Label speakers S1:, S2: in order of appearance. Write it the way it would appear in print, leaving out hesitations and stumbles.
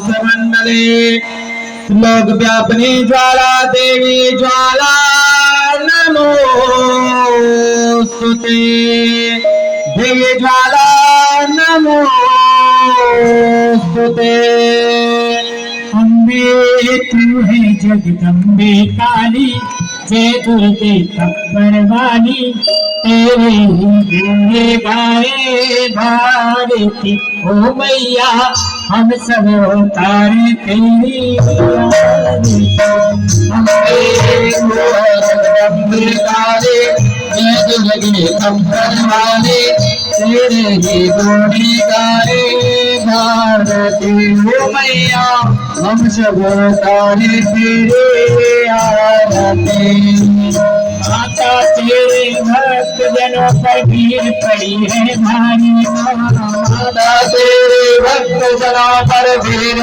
S1: समंडले लोक व्यापनी ज्वाला देवी ज्वाला नमोस्तुते देवी ज्वाला नमोस्तुते।
S2: अम्बे तू है जगदम्बे काली, जय दुर्गे कब्बर वाली, तेरे ही गुणे गाए भारती ओ मैया, हम सब तारे तेरी आरती।
S1: अम्बे तू है जगदम्बे काली, जय दुर्गे कब्बर वाली, तेरे ही गुण गाए भारती ओ मैया, हम सब तारे तेरे आरती।
S2: माता तेरे भक्त जनों पर भीड़ पड़ी है भारी,
S1: माता तेरे भक्त जनों पर भीड़